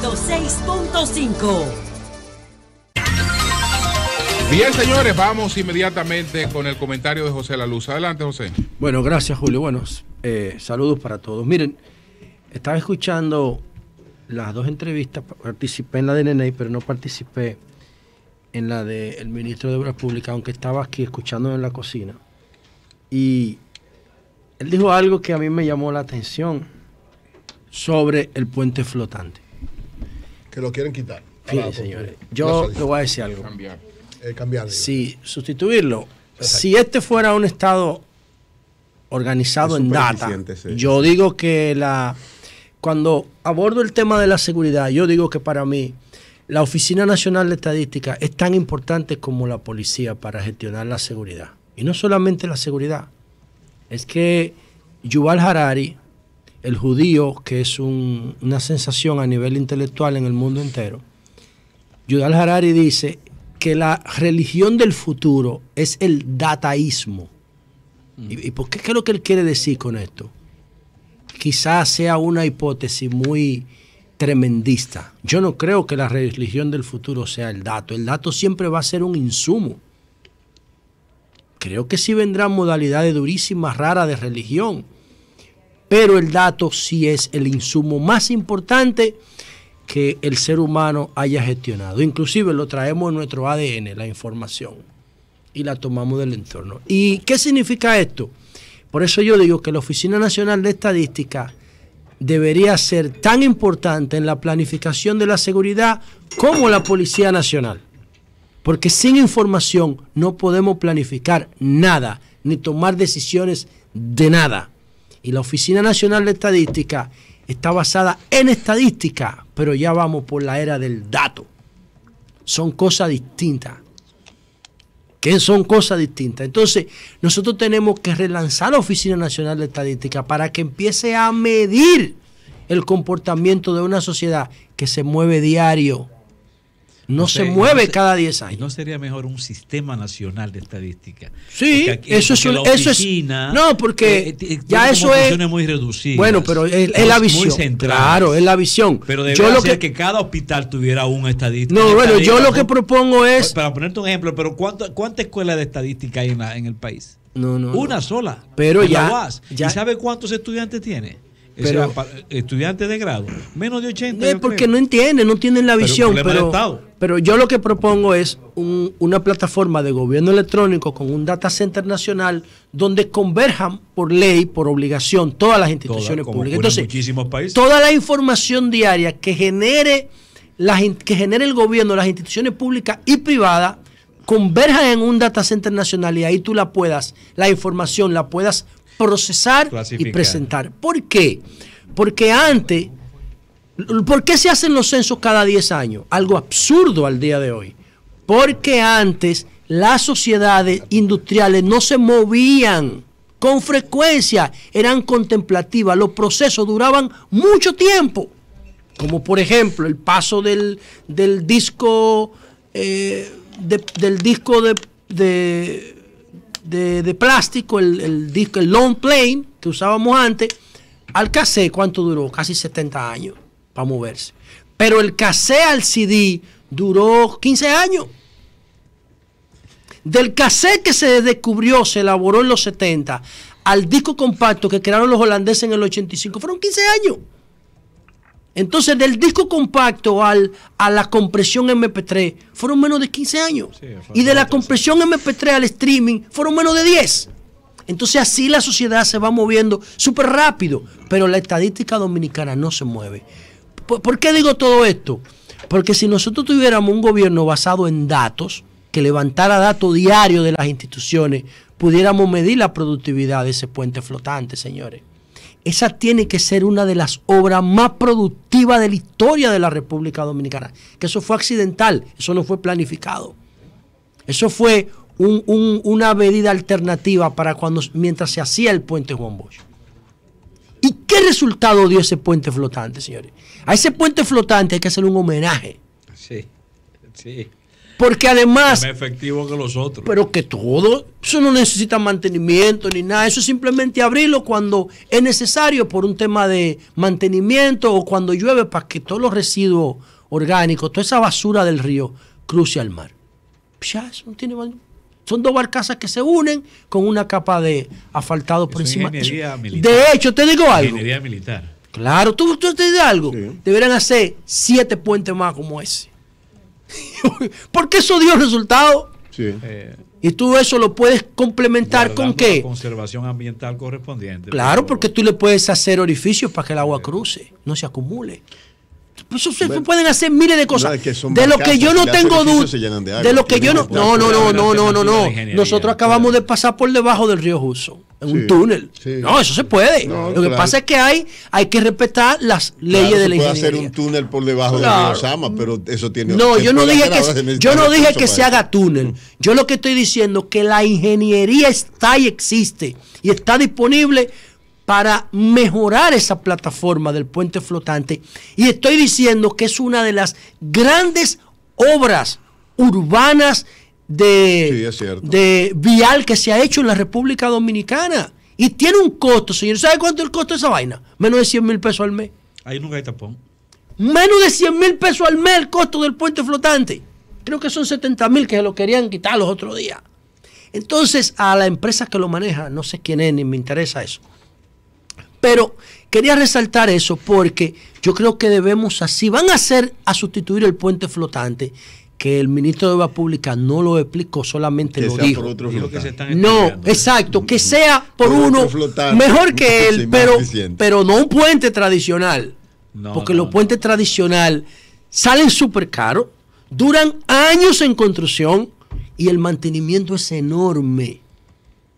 106.5. Bien, señores, vamos inmediatamente con el comentario de José La Luz. Adelante, José. Bueno, gracias, Julio. Bueno, saludos para todos. Miren, estaba escuchando las dos entrevistas, participé en la de Neney, pero no participé en la del ministro de Obras Públicas, aunque estaba aquí escuchándolo en la cocina. Y él dijo algo que a mí me llamó la atención sobre el puente flotante. Que lo quieren quitar. Fíjense, señores, yo le voy a decir algo. Cambiar. Sí, sustituirlo. Exacto. Si este fuera un estado organizado en data, sí. Yo digo que cuando abordo el tema de la seguridad, yo digo que para mí la Oficina Nacional de Estadística es tan importante como la policía para gestionar la seguridad. Y no solamente la seguridad, es que Yuval Harari, el judío, que es una sensación a nivel intelectual en el mundo entero, Yuval Harari dice que la religión del futuro es el dataísmo. ¿Y por qué? ¿Qué es lo que él quiere decir con esto? Quizás sea una hipótesis muy tremendista. Yo no creo que la religión del futuro sea el dato. El dato siempre va a ser un insumo. Creo que sí vendrán modalidades durísimas, raras de religión, pero el dato sí es el insumo más importante que el ser humano haya gestionado. Inclusive lo traemos en nuestro ADN, la información, y la tomamos del entorno. ¿Y qué significa esto? Por eso yo digo que la Oficina Nacional de Estadística debería ser tan importante en la planificación de la seguridad como la Policía Nacional. Porque sin información no podemos planificar nada, ni tomar decisiones de nada. Y la Oficina Nacional de Estadística está basada en estadística, pero ya vamos por la era del dato. Son cosas distintas. ¿Qué son cosas distintas? Entonces, nosotros tenemos que relanzar la Oficina Nacional de Estadística para que empiece a medir el comportamiento de una sociedad que se mueve diario. No se mueve cada 10 años. ¿No sería mejor un sistema nacional de estadística? Sí, eso es. No, porque ya eso es muy reducidas. Bueno, pero es la visión. Claro, es la visión. Pero debería ser que cada hospital tuviera un estadístico. No, bueno, yo lo que propongo es. Para ponerte un ejemplo, pero ¿cuántas escuelas de estadística hay en el país? No. Una sola. Pero ya. ¿Y sabe cuántos estudiantes tiene? Pero, estudiantes de grado, menos de 80. No, porque no entienden, no tienen la visión. Pero yo lo que propongo es una plataforma de gobierno electrónico con un data center nacional donde converjan por ley, por obligación, todas las instituciones públicas. Entonces, muchísimos países. Toda la información diaria que genere el gobierno, las instituciones públicas y privadas, converjan en un data center nacional y ahí tú la información la puedas procesar y presentar. ¿Por qué? Porque antes, ¿por qué se hacen los censos cada 10 años? Algo absurdo al día de hoy. Porque antes las sociedades industriales no se movían con frecuencia, eran contemplativas, los procesos duraban mucho tiempo. Como por ejemplo el paso del disco de plástico, el disco, el long plane que usábamos antes, al cassette. ¿Cuánto duró? Casi 70 años para moverse. Pero el cassette al CD duró 15 años. Del cassette que se descubrió, se elaboró en los 70, al disco compacto que crearon los holandeses en el 85, fueron 15 años. Entonces, del disco compacto a la compresión MP3 fueron menos de 15 años. Sí, y de la compresión MP3 al streaming fueron menos de 10. Entonces, así la sociedad se va moviendo súper rápido. Pero la estadística dominicana no se mueve. ¿Por qué digo todo esto? Porque si nosotros tuviéramos un gobierno basado en datos, que levantara datos diarios de las instituciones, pudiéramos medir la productividad de ese puente flotante, señores. Esa tiene que ser una de las obras más productivas de la historia de la República Dominicana. Que eso fue accidental, eso no fue planificado. Eso fue una medida alternativa para mientras se hacía el puente Juan Bosch. ¿Y qué resultado dio ese puente flotante, señores? A ese puente flotante hay que hacer un homenaje. Sí, sí. Porque además... Es más efectivo que los otros. Pero que todo, eso no necesita mantenimiento ni nada. Eso es simplemente abrirlo cuando es necesario por un tema de mantenimiento o cuando llueve para que todos los residuos orgánicos, toda esa basura del río cruce al mar. Ya, eso no tiene valor. Son dos barcazas que se unen con una capa de asfaltado por encima. Ingeniería militar. De hecho, te digo algo. Ingeniería militar. Claro, tú te dices algo. Sí. Deberían hacer 7 puentes más como ese. Porque eso dio resultado. Sí. Y tú eso lo puedes complementar con Guardando qué. la conservación ambiental correspondiente. Claro, porque tú le puedes hacer orificios para que el agua cruce, no se acumule. Eso se pueden hacer miles de cosas. No, es que son de lo que yo no barcazas, tengo los duda. edificios se llenan de agua, De lo que yo no. tienen que No. ingeniería. Nosotros acabamos de pasar por debajo del río Hudson, en un túnel. Sí. No, eso se puede. No, Lo que claro. pasa es que hay que respetar las leyes Claro, de la se puede ingeniería. hacer un túnel por debajo Claro. del río Sama, pero eso tiene... No, se yo no puede dije hacer, ahora se que, necesita yo no dije recursos que para se eso. haga túnel. Yo lo que estoy diciendo que la ingeniería está y existe y está disponible para mejorar esa plataforma del puente flotante. Y estoy diciendo que es una de las grandes obras urbanas Sí, es cierto. de vial que se ha hecho en la República Dominicana. Y tiene un costo, señor. ¿Sabe cuánto es el costo de esa vaina? Menos de 100 mil pesos al mes. Ahí nunca hay tapón. Menos de 100 mil pesos al mes el costo del puente flotante. Creo que son 70 mil que se lo querían quitar los otros días. Entonces, a la empresa que lo maneja, no sé quién es, ni me interesa eso. Pero quería resaltar eso porque yo creo que debemos, así van a sustituir el puente flotante, que el ministro de Obras Públicas no lo explicó, solamente Que lo sea dijo. por otro Dijo que se flotante. están No, estudiando. exacto, que sea por Por uno otro flotante. mejor que Sí, él, más pero, eficiente. pero no un puente tradicional. No, Porque no, los puentes tradicionales salen súper caros, duran años en construcción y el mantenimiento es enorme.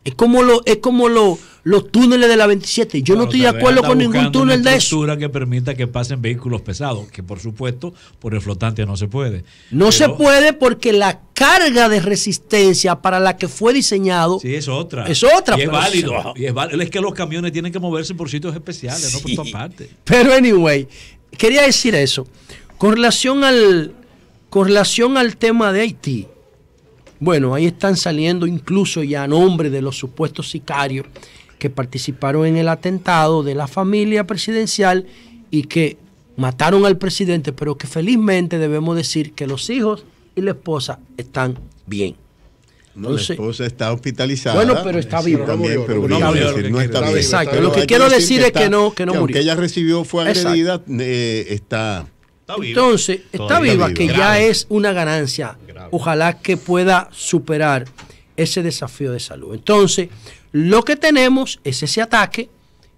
Es como los túneles de la 27. Yo no Claro, estoy de tal vez acuerdo anda con ningún buscando túnel una de eso. estructura que permita que pasen vehículos pesados, que por supuesto por el flotante no se puede. No Pero se puede porque la carga de resistencia para la que fue diseñado Sí, es otra. Es otra, Y es pero válido. Y es válido. Es que los camiones tienen que moverse por sitios especiales, no por Sí. todas partes. Pero anyway, quería decir eso. Con relación al tema de Haití, bueno, ahí están saliendo incluso ya nombres de los supuestos sicarios que participaron en el atentado de la familia presidencial y que mataron al presidente, pero que felizmente debemos decir que los hijos y la esposa están bien. No, Entonces, la esposa está hospitalizada. Bueno, pero está Sí, viva. también, No pero murió, viva, no murió, es decir, lo no que está quiero bien. decir. Exacto, Pero lo que hay quiero decir es que no que murió. aunque ella recibió, fue Exacto. agredida, está Entonces, está Todavía viva, viva. que ya Grave. es una ganancia. Grave. Ojalá que pueda superar ese desafío de salud. Entonces, lo que tenemos es ese ataque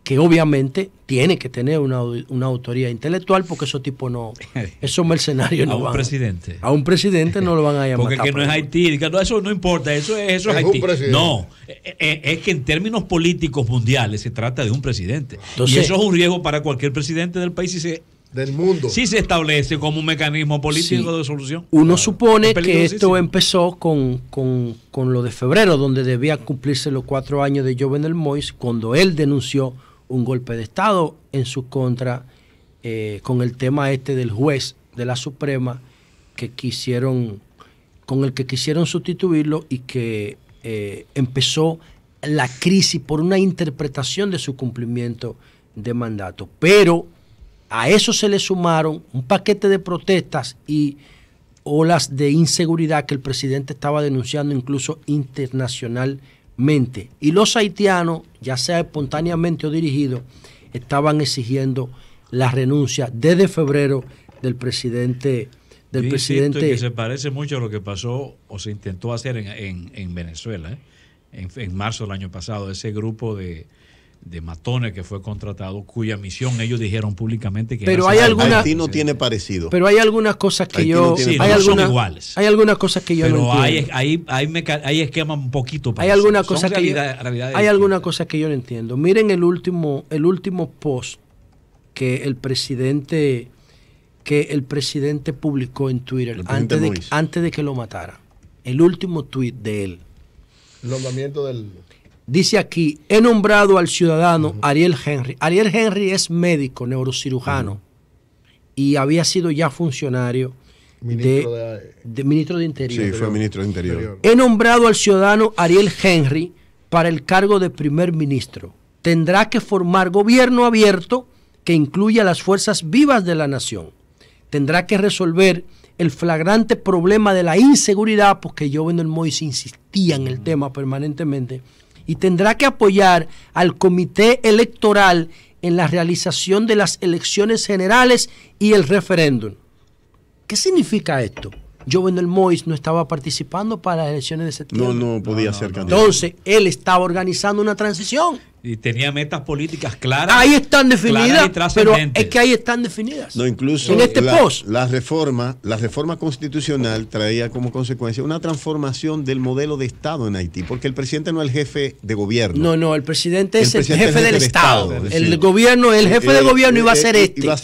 que obviamente tiene que tener una autoría intelectual porque esos tipos no, esos mercenarios A no un van. presidente. A un presidente no lo van a llamar. Porque que no es Haití, diga, no, eso no importa, eso es Es un Haití. presidente. No, es que en términos políticos mundiales se trata de un presidente. Entonces- y eso es un riesgo para cualquier presidente del país del mundo. si se establece como un mecanismo político Sí. de solución. Uno supone Es que peligrosísimo. esto empezó con lo de febrero, donde debían cumplirse los 4 años de Jovenel Moïse, cuando él denunció un golpe de Estado en su contra con el tema este del juez de la Suprema con el que quisieron sustituirlo y que empezó la crisis por una interpretación de su cumplimiento de mandato. Pero a eso se le sumaron un paquete de protestas y olas de inseguridad que el presidente estaba denunciando incluso internacionalmente. Y los haitianos, ya sea espontáneamente o dirigidos, estaban exigiendo la renuncia desde febrero del presidente. Yo insisto en que se parece mucho a lo que pasó o se intentó hacer en Venezuela, en marzo del año pasado, ese grupo de matones que fue contratado, cuya misión ellos dijeron públicamente que Pero era hay hacer- alguna- Haití no tiene parecido. Pero hay algunas cosas que Haití yo... no tiene- Sí, hay no son algunas- iguales. Hay algunas cosas que yo pero no entiendo. hay esquemas un poquito Hay alguna cosa Son que yo, realidades hay alguna distintas. cosa que yo no entiendo. Miren el último post que el presidente publicó en Twitter El presidente Moïse. antes de que lo matara. El último tweet de él. El nombramiento del... Dice aquí, he nombrado al ciudadano Ariel Henry. Ariel Henry es médico, neurocirujano, y había sido ya funcionario ministro de Interior. Sí, fue ministro de Interior. He nombrado al ciudadano Ariel Henry para el cargo de primer ministro. Tendrá que formar gobierno abierto que incluya las fuerzas vivas de la nación. Tendrá que resolver el flagrante problema de la inseguridad, porque Jovenel Moïse insistía en el tema permanentemente, y tendrá que apoyar al comité electoral en la realización de las elecciones generales y el referéndum. ¿Qué significa esto? Jovenel Moïse no estaba participando para las elecciones de septiembre. No podía ser candidato. Entonces, él estaba organizando una transición. Y tenía metas políticas claras. Ahí están definidas, pero es que ahí están definidas. No, incluso en este post. La reforma constitucional traía como consecuencia una transformación del modelo de Estado en Haití, porque el presidente no es el jefe de gobierno. No, el presidente es el jefe del Estado. El gobierno, el jefe de gobierno iba a ser este. Iba a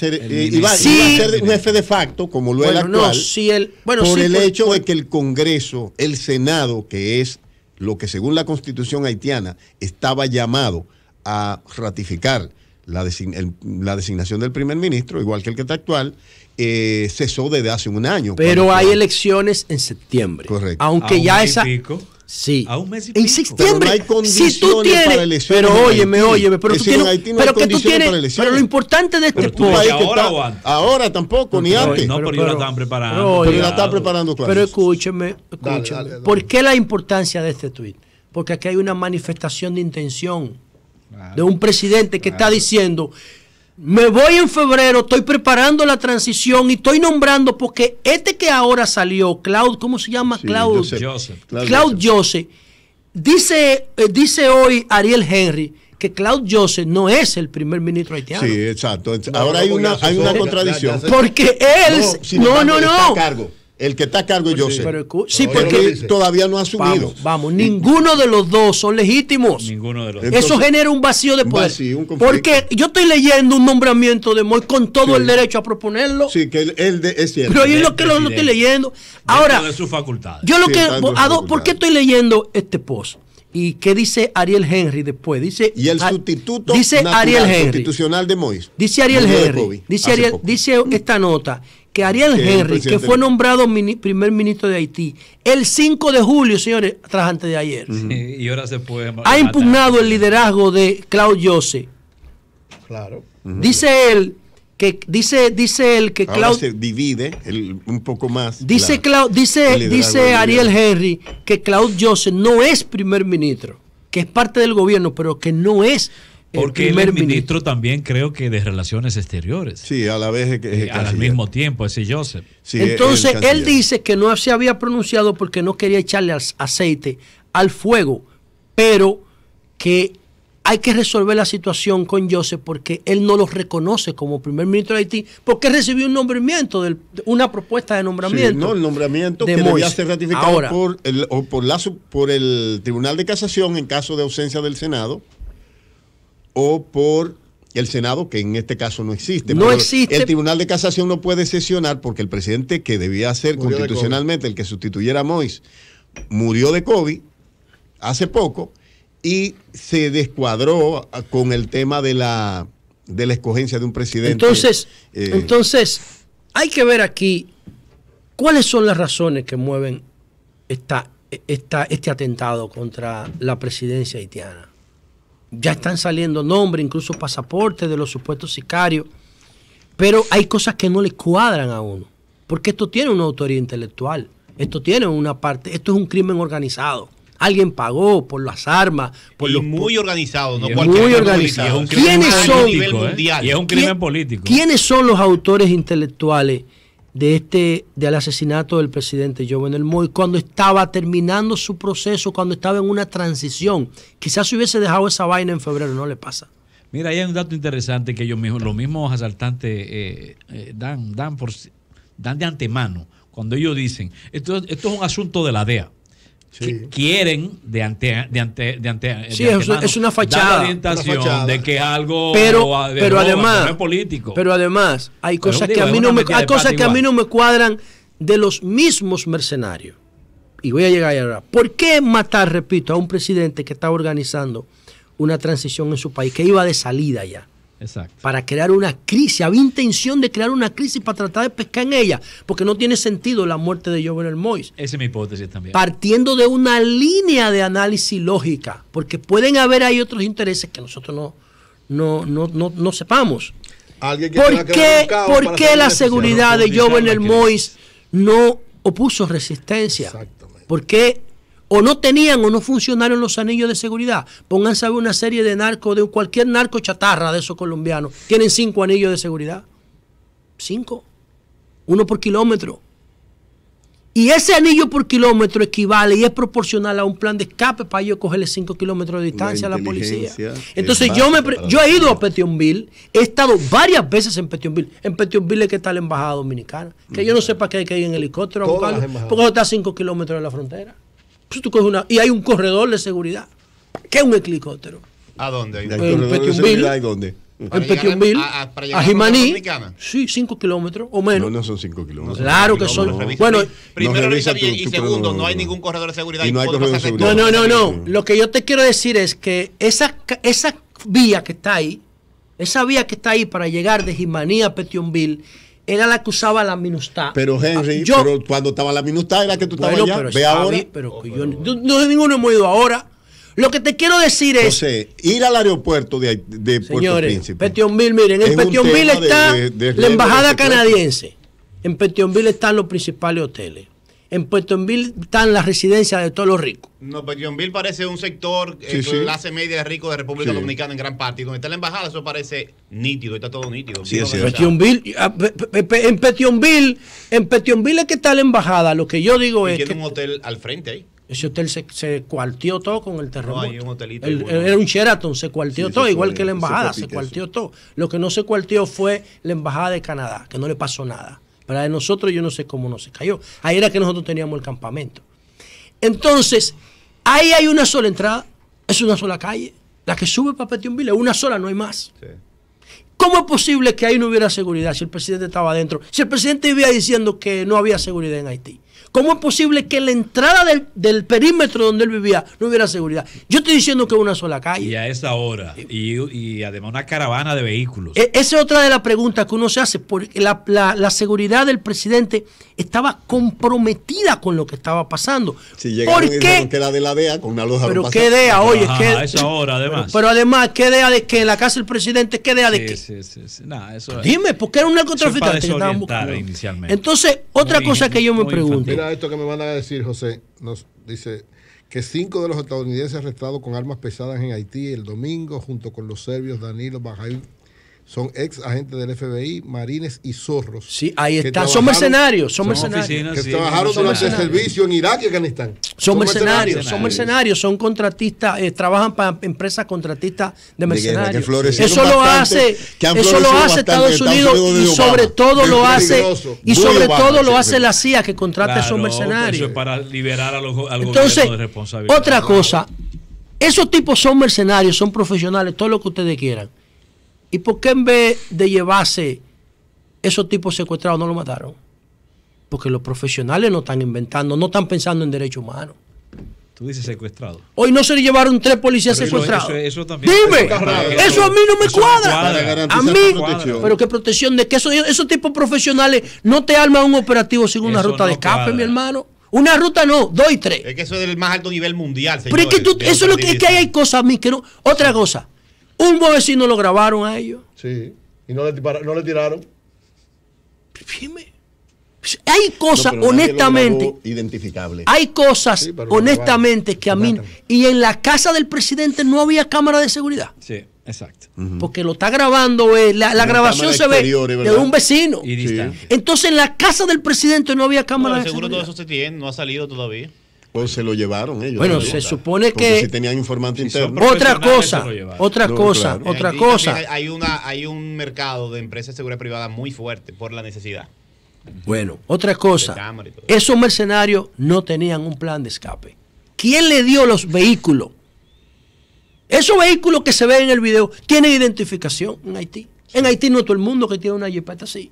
ser un jefe de facto, como lo es el actual, por el hecho de que el Congreso, el Senado, que es lo que según la Constitución haitiana estaba llamado a ratificar la designación del primer ministro, igual que el que está actual, cesó desde hace un año. Pero hay elecciones en septiembre. Correcto. Aunque ya esa... Sí. A un mes y pico. En septiembre. Pero no hay condiciones si tú tienes, para elecciones. Pero óyeme, pero tú tienes, pero que tú tienes, pero lo importante de este post. Ahora tampoco, ni antes. No, pero la están preparando. Pero la están preparando, claro. Pero escúcheme. Dale. ¿Por qué la importancia de este tuit? Porque aquí hay una manifestación de intención de un presidente que está diciendo: me voy en febrero, estoy preparando la transición y estoy nombrando, porque este que ahora salió, ¿cómo se llama? Sí, Claude Joseph. Dice hoy Ariel Henry que Claude Joseph no es el primer ministro haitiano. Sí, exacto. Ahora hay una contradicción. Porque él... El que está a cargo es Joseph. Sí, porque todavía no ha asumido. Vamos, ninguno de los dos son legítimos. Ninguno de los dos. Eso genera un vacío de poder. Porque yo estoy leyendo un nombramiento de Moïse con todo el derecho a proponerlo. Sí, que él es cierto. Pero yo lo que lo estoy leyendo. Ahora, de sus facultades. Yo lo que ¿por qué estoy leyendo este post? ¿Y qué dice Ariel Henry después? Dice, y el sustituto constitucional de Moïse. Dice Ariel Henry. Dice esta nota que Ariel Henry, que fue nombrado primer ministro de Haití el 5 de julio, señores, tras antes de ayer, y ahora se puede ha impugnado el liderazgo de Claude Joseph. Claro. Dice él que ahora se divide un poco más. Dice Ariel Henry que Claude Joseph no es primer ministro, que es parte del gobierno, pero que no es porque el primer ministro también, creo que de Relaciones Exteriores. Sí, a la vez al mismo tiempo, ese Joseph. Sí, entonces él dice que no se había pronunciado porque no quería echarle aceite al fuego, pero que hay que resolver la situación con Joseph porque él no lo reconoce como primer ministro de Haití, porque recibió un nombramiento, una propuesta de nombramiento. Sí, no, el nombramiento que debía ser ratificado por el Tribunal de Casación en caso de ausencia del Senado, o por el Senado, que en este caso no existe. No existe. El Tribunal de Casación no puede sesionar porque el presidente que debía ser constitucionalmente el que sustituyera a Moïse murió de COVID hace poco y se descuadró con el tema de la escogencia de un presidente. Entonces, hay que ver aquí cuáles son las razones que mueven este atentado contra la presidencia haitiana. Ya están saliendo nombres, incluso pasaportes de los supuestos sicarios, pero hay cosas que no le cuadran a uno, porque esto tiene una autoría intelectual, esto tiene una parte, esto es un crimen organizado. Alguien pagó por las armas, muy organizado, no cualquier muy organizado. ¿Quiénes son? Y es un crimen político. ¿Quiénes son los autores intelectuales del asesinato del presidente Jovenel Moïse cuando estaba terminando su proceso, cuando estaba en una transición? Quizás si hubiese dejado esa vaina en febrero, no le pasa. Mira, ahí hay un dato interesante que los mismos asaltantes dan de antemano cuando ellos dicen esto es un asunto de la DEA. Sí. Que quieren es una fachada, dar la orientación de que algo pero además no es político. Pero además hay cosas que a mí no me cuadran de los mismos mercenarios. Y voy a llegar ahora. ¿Por qué matar, repito, a un presidente que estaba organizando una transición en su país, que iba de salida ya? Exacto. Para crear una crisis. Había intención de crear una crisis para tratar de pescar en ella, porque no tiene sentido la muerte de Jovenel Moïse. Esa es mi hipótesis también. Partiendo de una línea de análisis lógica, porque pueden haber ahí otros intereses que nosotros no sepamos. ¿Por qué la seguridad de Jovenel Moïse no opuso resistencia? Exactamente. ¿Por qué? O no tenían o no funcionaron los anillos de seguridad. Pónganse a ver una serie de narcos, de cualquier narco chatarra de esos colombianos. Tienen 5 anillos de seguridad. 5. 1 por kilómetro. Y ese anillo por kilómetro equivale y es proporcional a un plan de escape para ellos cogerle 5 kilómetros de distancia a la policía. Entonces yo he ido a Petionville, he estado varias veces en Petionville. En Petionville es que está la embajada dominicana. Que yo no sé para qué hay que ir en helicóptero a buscarlo, porque está a 5 kilómetros de la frontera. Pues tú coges y hay un corredor de seguridad. ¿Qué es un helicóptero? ¿A dónde? En Petionville. ¿Dónde? En Petionville, a Jimaní, sí, 5 kilómetros o menos. No son 5 kilómetros. Claro que son. Bueno, primero revisa y segundo, no hay ningún corredor de seguridad. Y no hay corredor de seguridad. No. Lo que yo te quiero decir es que esa vía que está ahí, para llegar de Jimaní a Petionville, era la que usaba la MINUSTAH. Pero Henry, pero cuando estaba la MINUSTAH era que tú estabas allá. Ve ahora. No, ninguno hemos ido ahora. Lo que te quiero decir es... José, ir al aeropuerto de Puerto Príncipe. Petionville, miren, en Petionville está la embajada canadiense. En Petionville están los principales hoteles. En Petionville están las residencias de todos los ricos. No, Petionville parece un sector clase media de rico de República Dominicana en gran parte. Y donde está la embajada, eso parece nítido, está todo nítido. Sí, en Petionville es que está la embajada. Lo que yo digo es que... Tiene un hotel al frente ahí. Ese hotel se cuarteó todo con el terremoto. No, hay un hotelito. Era un Sheraton, se cuarteó todo, igual que la embajada, se cuarteó todo. Lo que no se cuarteó fue la embajada de Canadá, que no le pasó nada. Para nosotros yo no sé cómo no se cayó. Ahí era que nosotros teníamos el campamento. Entonces, ahí hay una sola entrada, es una sola calle. La que sube para Petionville es una sola, no hay más. Sí. ¿Cómo es posible que ahí no hubiera seguridad si el presidente estaba adentro? Si el presidente vivía diciendo que no había seguridad en Haití. ¿Cómo es posible que en la entrada del perímetro donde él vivía no hubiera seguridad? Yo estoy diciendo que es una sola calle. Y a esa hora. Y además una caravana de vehículos. Esa es otra de las preguntas que uno se hace. Porque la seguridad del presidente estaba comprometida con lo que estaba pasando. Si llegaron y dijeron que era de la DEA, con una loja. Pero qué DEA, oye. A esa hora, además. Pero además, ¿qué DEA de qué? En la casa del presidente, ¿qué DEA de qué? Sí. Nah, eso dime, ¿por qué era un narcotraficante que estaban buscando? Inicialmente. Entonces, otra cosa que yo me pregunto. Mira esto que me van a decir, José. Nos dice que 5 de los estadounidenses arrestados con armas pesadas en Haití el domingo, junto con los serbios Danilo Bajail, son ex agentes del FBI, marines y zorros. Sí, ahí están. Son mercenarios. Son mercenarios. Que trabajaron durante el servicio en Irak y Afganistán. Son mercenarios. Son contratistas, trabajan para empresas contratistas de mercenarios. Eso lo hace Estados Unidos y sobre todo lo hace la CIA, que contrata esos mercenarios. Eso es para liberar al gobierno de responsabilidad. Otra cosa, esos tipos son mercenarios, son profesionales, todo lo que ustedes quieran. ¿Y por qué en vez de llevarse esos tipos secuestrados no lo mataron? Porque los profesionales no están inventando, no están pensando en derechos humanos. Tú dices secuestrado. Hoy no se le llevaron 3 policías secuestrados. Eso también. Dime, eso a mí no me cuadra. A mí, pero qué protección de que esos tipos profesionales no te arman un operativo sin una ruta de escape, mi hermano. Una ruta no, 2 y 3. Es que eso es del más alto nivel mundial, señor. Pero es que eso es lo que hay cosas a mí que no. Otra cosa. Un vecino lo grabaron a ellos. Sí. Y no le tiraron. Dime. Hay cosas, honestamente. Identificables. Hay cosas, honestamente, que a mí. Y en la casa del presidente no había cámara de seguridad. Sí, exacto. Porque lo está grabando, la grabación se ve de un vecino. Y distante. Entonces en la casa del presidente no había cámara de seguridad. Seguro todo eso se tiene, no ha salido todavía. O se lo llevaron ellos. Bueno, se supone que si tenían informante interno. Otra cosa. Hay un mercado de empresas de seguridad privada muy fuerte por la necesidad. Bueno, otra cosa. Esos mercenarios no tenían un plan de escape. ¿Quién le dio los vehículos? Esos vehículos que se ven en el video tienen identificación en Haití. En Haití no todo el mundo que tiene una jipeta así.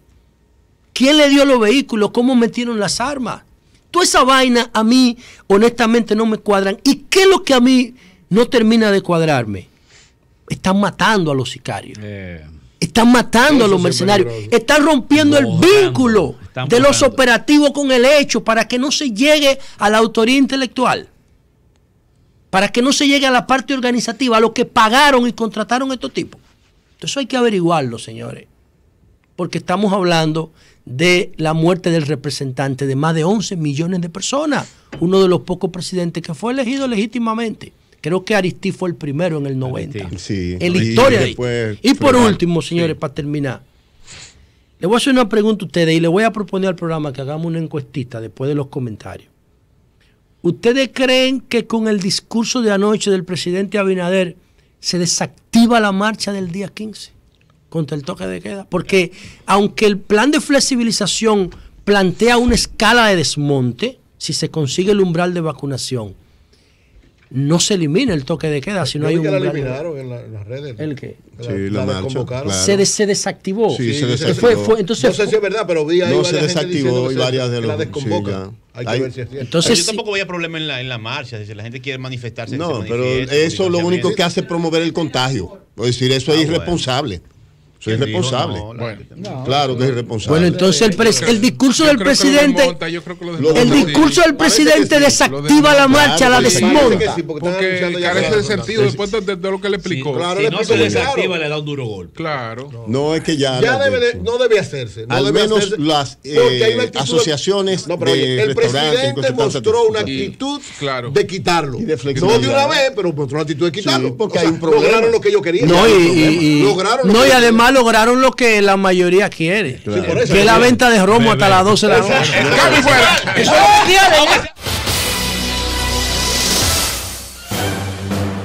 ¿Quién le dio los vehículos? ¿Cómo metieron las armas? Toda esa vaina a mí, honestamente, no me cuadran. ¿Y qué es lo que a mí no termina de cuadrarme? Están matando a los sicarios. Están matando a los mercenarios. Están rompiendo el vínculo de los operativos con el hecho para que no se llegue a la autoría intelectual. Para que no se llegue a la parte organizativa, a lo que pagaron y contrataron a estos tipos. Entonces hay que averiguarlo, señores. Porque estamos hablando de la muerte del representante de más de 11 millones de personas. Uno de los pocos presidentes que fue elegido legítimamente. Creo que Aristí fue el primero en el 90. Sí. En la historia de Y por último, señores, para terminar, le voy a hacer una pregunta a ustedes y le voy a proponer al programa que hagamos una encuestita después de los comentarios. ¿Ustedes creen que con el discurso de anoche del presidente Abinader se desactiva la marcha del día 15 contra el toque de queda? Porque aunque el plan de flexibilización plantea una escala de desmonte, si se consigue el umbral de vacunación, no se elimina el toque de queda si no hay un umbral. La eliminaron en las redes. ¿El qué? Sí, la marcha, claro. Se desactivó. Sí, se desactivó. Entonces, no sé si es verdad, pero vi ahí no se desactivó y varias de la desconvocan. Sí, hay que ver si es cierto. Entonces, yo tampoco veía problema en la marcha. Si la gente quiere manifestarse, no, pero eso lo único que hace es promover el contagio. Es decir, eso es irresponsable. Soy irresponsable. Claro que es irresponsable. Bueno, entonces el discurso del presidente, el discurso del presidente desactiva la marcha, la desmonta. Porque carece de sentido después de lo que le explicó. Si no se desactiva, le da un duro golpe. Claro. No, es que ya no debe hacerse. Al menos las asociaciones de el presidente mostró una actitud de quitarlo. No de una vez, pero mostró una actitud de quitarlo. Porque hay un problema. Lograron lo que ellos querían. No, y además lograron lo que la mayoría quiere, que es la venta de romo hasta las 12 de la noche. ¡Cambio fuera! Eso es lo que quieren.